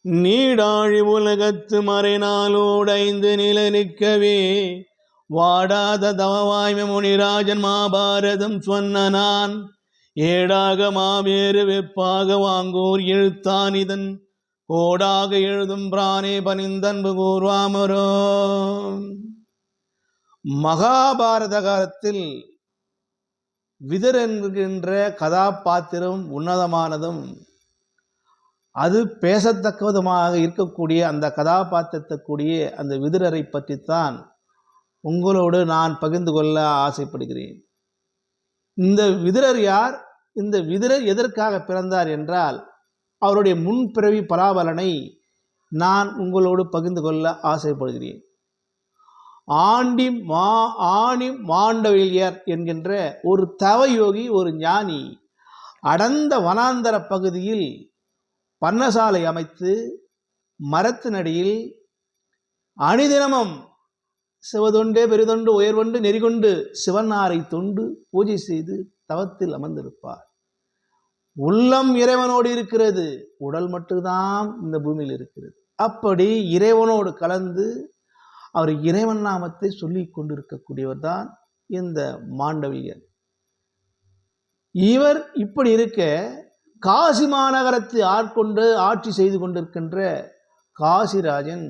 நீடாழி உலகத்து மறைநாளோடைந்து நிலநிற்கவே வாடாத தவவாய்மை முனிராஜன் மாபாரதம் சொன்ன நான் ஏடாக மாவேறு வெப்பாக வாங்கோர் எழுத்தான் இதன் கோடாக எழுதும் பிரானே பனிந்தன்பு கூர்வாமரோ. மகாபாரத காலத்தில் விதர் என்கின்ற கதாபாத்திரம் உன்னதமானதும் அது பேசத்தக்கதுமாக இருக்கக்கூடிய அந்த கதாபாத்திரத்தக்கூடிய அந்த விதுரரை பற்றித்தான் உங்களோடு நான் பகிர்ந்து கொள்ள ஆசைப்படுகிறேன். இந்த விதுரர் யார்? இந்த விதுரர் எதற்காக பிறந்தார் என்றால் அவருடைய முன்பிறவி பலாபலனை நான் உங்களோடு பகிர்ந்து கொள்ள ஆசைப்படுகிறேன். ஆணி மாண்டவியர் என்கின்ற ஒரு தவயோகி, ஒரு ஞானி அடர்ந்த வனாந்தர பகுதியில் பன்னசாலை அமைத்து மரத்தினடியில் அணிதினமும் சிவதொண்டே பெரிதொண்டு உயர்வொண்டு நெறிகொண்டு சிவனாரை தொண்டு பூஜை செய்து தவத்தில் அமர்ந்திருப்பார். உள்ளம் இறைவனோடு இருக்கிறது, உடல் மட்டும்தான் இந்த பூமியில் இருக்கிறது. அப்படி இறைவனோடு கலந்து அவர் இறைவன் நாமத்தை சொல்லிக் கொண்டிருக்கக்கூடியவர் தான் இந்த மாண்டவியர். இவர் இப்படி இருக்க காசி மாநகரத்தை ஆட்கொண்டு ஆட்சி செய்து கொண்டிருக்கின்ற காசிராஜன்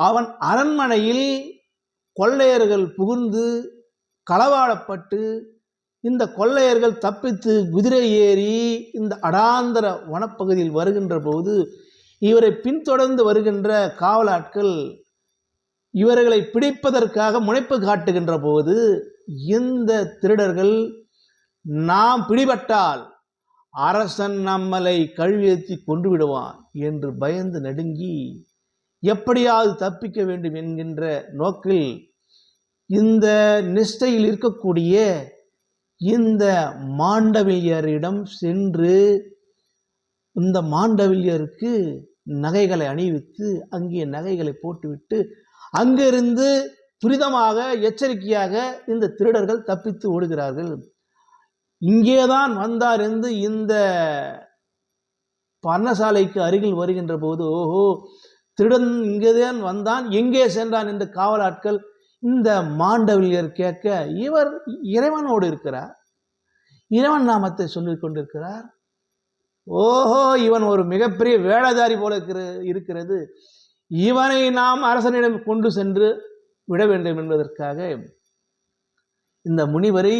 அவன் அரண்மனையில் கொள்ளையர்கள் புகுந்து களவாடப்பட்டு இந்த கொள்ளையர்கள் தப்பித்து குதிரை ஏறி இந்த அடாந்தர வனப்பகுதியில் வருகின்ற போது இவரை பின்தொடர்ந்து வருகின்ற காவலாட்கள் இவர்களை பிடிப்பதற்காக முனைப்பு காட்டுகின்ற போது இந்த திருடர்கள் நாம் பிடிபட்டால் அரசன் நம்மளை கழுவேற்றி கொண்டு விடுவான் என்று பயந்து நடுங்கி எப்படியாவது தப்பிக்க வேண்டும் என்கின்ற நோக்கில் இந்த நிஷ்டையில் இருக்கக்கூடிய இந்த மாண்டவியரிடம் சென்று இந்த மாண்டவியருக்கு நகைகளை அணிவித்து அங்கே நகைகளை போட்டுவிட்டு அங்கிருந்து துரிதமாக எச்சரிக்கையாக இந்த திருடர்கள் தப்பித்து ஓடுகிறார்கள். இங்கேதான் வந்தார் என்று இந்த பர்ணசாலைக்கு அருகில் வருகின்ற போது ஓஹோ திருடன் இங்கேதான் வந்தான், எங்கே சென்றான் என்று காவலாட்கள் இந்த மாண்டவியர் கேட்க இவர் இறைவனோடு இருக்கிறார், இறைவன் நாமத்தை சொல்லிக் கொண்டிருக்கிறார். ஓஹோ இவன் ஒரு மிகப்பெரிய வேடதாரி போல இருக்கிறது, இவனை நாம் அரசனிடம் கொண்டு சென்று விட வேண்டும் என்பதற்காக இந்த முனிவரை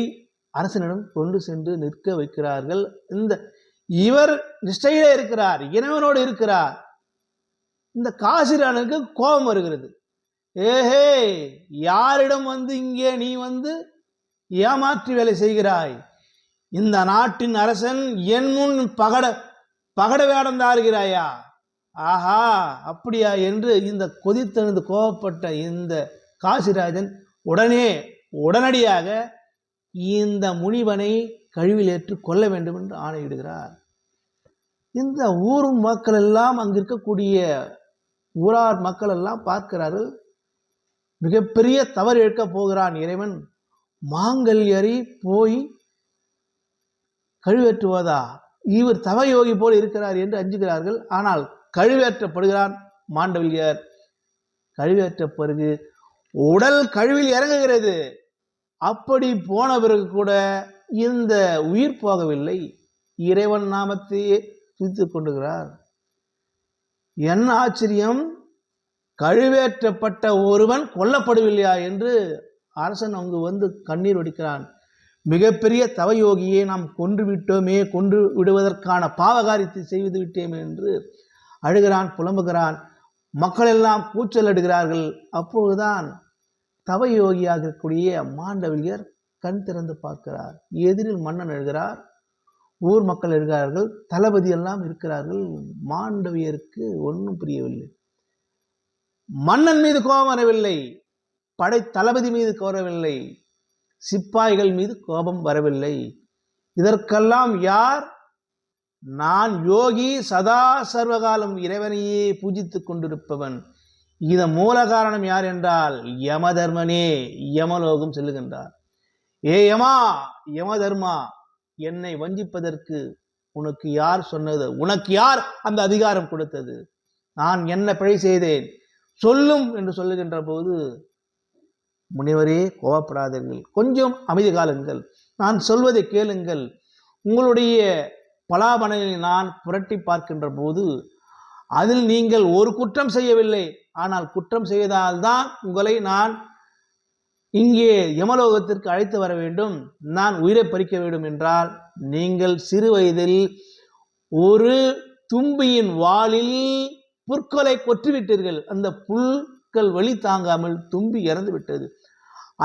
அரசனிடம் கொண்டு சென்று நிற்க வைக்கிறார்கள். இவர் நிஷ்டையிலே இருக்கிறார், இறைவனோடு இருக்கிறார். இந்த காசிரானுக்கு கோபம் வருகிறது. ஏஹே யாரிடம் வந்து இங்கே நீ வந்து ஏமாற்றி வேலை செய்கிறாய்? இந்த நாட்டின் அரசன் என் முன் பகட வேடம் தாருகிறாயா? ஆஹா அப்படியா என்று இந்த கொதித்தெழுந்து கோபப்பட்ட இந்த காசிராஜன் உடனடியாக இந்த முனிவனை கழுவில் ஏற்று கொல்ல வேண்டும் என்று ஆணையிடுகிறார். இந்த ஊர் மக்கள் எல்லாம் அங்கு இருக்கக்கூடிய ஊரார் மக்கள் எல்லாம் பார்க்கிறார்கள். மிகப்பெரிய தவறு இழக்க போகிறான் இறைவன், மாங்கல்யரை போய் கழுவேற்றுவதா? இவர் தவயோகி போல் இருக்கிறார் என்று அஞ்சுகிறார்கள். ஆனால் கழுவேற்றப்படுகிறான் மாண்டவியர். கழுவேற்ற பிறகு உடல் கழுவில் இறங்குகிறது. அப்படி போன பிறகு கூட இந்த உயிர் போகவில்லை, இறைவன் நாமத்தையே துதித்துக் கொண்டுகிறார். என்ன ஆச்சரியம், கழுவேற்றப்பட்ட ஒருவன் கொல்லப்படவில்லையா என்று அரசன் அங்கு வந்து கண்ணீர் வடிக்கிறான். மிகப்பெரிய தவயோகியை நாம் கொன்று விட்டோமே, கொன்று விடுவதற்கான பாவகாரியத்தை செய்து விட்டோமே என்று அழுகிறான், புலம்புகிறான். மக்கள் எல்லாம் கூச்சல் அடுகிறார்கள். அப்பொழுதுதான் தவயோகியாக இருக்கக்கூடிய மாண்டவியர் கண் திறந்து பார்க்கிறார். எதிரில் மன்னன் எழுகிறார், ஊர் மக்கள் எழுகிறார்கள், தளபதி எல்லாம் இருக்கிறார்கள். மாண்டவியருக்கு ஒன்றும் புரியவில்லை. மன்னன் மீது கோபம் வரவில்லை, படை தளபதி மீது கோரவில்லை, சிப்பாய்கள் மீது கோபம் வரவில்லை. இதற்கெல்லாம் யார்? நான் யோகி, சதா சர்வகாலம் இறைவனையே பூஜித்துக் கொண்டிருப்பவன். இதன் மூல காரணம் யார் என்றால் யமதர்மனே யமலோகம் செல்லுகின்றார். ஏ யமா, யமதர்மா, என்னை வஞ்சிப்பதற்கு உனக்கு யார் சொன்னது? உனக்கு யார் அந்த அதிகாரம் கொடுத்தது? நான் என்ன பிழை செய்தேன் சொல்லும் என்று சொல்லுகின்ற போது, முனிவரே கோபப்படாதீர்கள், கொஞ்சம் அமைதி காலுங்கள், நான் சொல்வதை கேளுங்கள். உங்களுடைய பலாபனையை நான் புரட்டி பார்க்கின்ற போது அதில் நீங்கள் ஒரு குற்றம் செய்யவில்லை. ஆனால் குற்றம் செய்வதால்தான் உங்களை நான் இங்கே யமலோகத்திற்கு அழைத்து வர வேண்டும், நான் உயிரை பறிக்க வேண்டும் என்றால், நீங்கள் சிறு வயதில் ஒரு தும்பியின் வாளில் புற்களை கொற்றிவிட்டீர்கள். அந்த புற்கள் வலி தாங்காமல் தும்பி இறந்து விட்டது.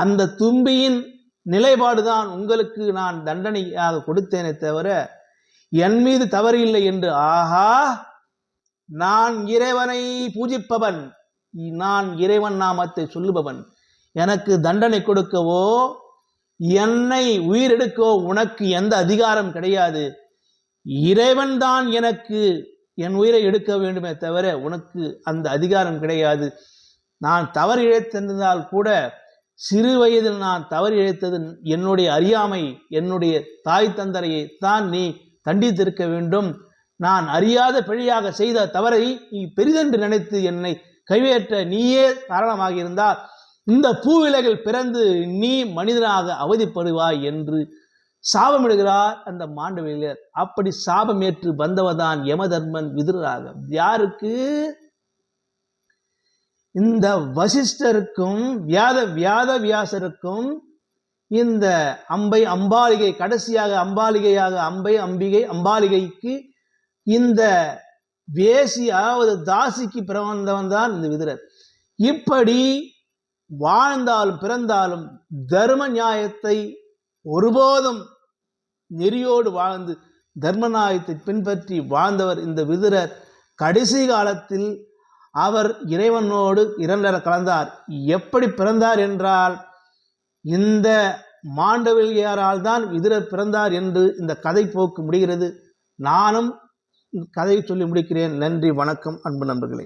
அந்த தும்பியின் நிலைப்பாடுதான் உங்களுக்கு நான் தண்டனையாக கொடுத்தேனே தவிர என் மீது தவறு இல்லை என்று. ஆஹா, நான் இறைவனை பூஜிப்பவன், நான் இறைவன் நாமத்தை சொல்லுபவன், எனக்கு தண்டனை கொடுக்கவோ என்னை உயிரெடுக்கவோ உனக்கு எந்த அதிகாரம் கிடையாது. இறைவன் தான் எனக்கு என் உயிரை எடுக்க வேண்டுமே தவிர உனக்கு அந்த அதிகாரம் கிடையாது. நான் தவறு இழைத்திருந்தால் கூட சிறு வயதில் நான் தவறு இழைத்தது என்னுடைய அறியாமை, என்னுடைய தாய் தந்தரையை தான் நீ தண்டித்திருக்க வேண்டும். நான் அறியாத பிழையாக செய்த தவறை நீ பெரிதென்று நினைத்து என்னை கைவேற்ற நீயே காரணமாக இருந்தால் இந்த பூவிலகில் பிறந்து நீ மனிதனாக அவதிப்படுவாய் என்று சாபமிடுகிறார் அந்த மாண்டவியர். அப்படி சாபம் ஏற்று வந்தவர்தான் யமதர்மன் விதுரராக. யாருக்கு? இந்த வசிஷ்டருக்கும் வியாசருக்கும் இந்த அம்பாலிகை, கடைசியாக அம்பாலிகையாக அம்பாலிகைக்கு இந்த வேசி, அதாவது தாசிக்கு பிறந்தவன் தான் இந்த விதுரர். இப்படி வாழ்ந்தாலும் பிறந்தாலும் தர்ம நியாயத்தை ஒருபோதும் நெறியோடு வாழ்ந்து தர்ம நியாயத்தை பின்பற்றி வாழ்ந்தவர் இந்த விதுரர். கடைசி காலத்தில் அவர் இறைவனோடு இரண்டர கலந்தார். எப்படி பிறந்தார் என்றால், இந்த மாண்டவில்யாரால் தான் விதுரர் பிறந்தார் என்று இந்த கதை போக்கு முடிகிறது. நானும் கதையை சொல்லி முடிக்கிறேன். நன்றி, வணக்கம், அன்பு நண்பர்களே.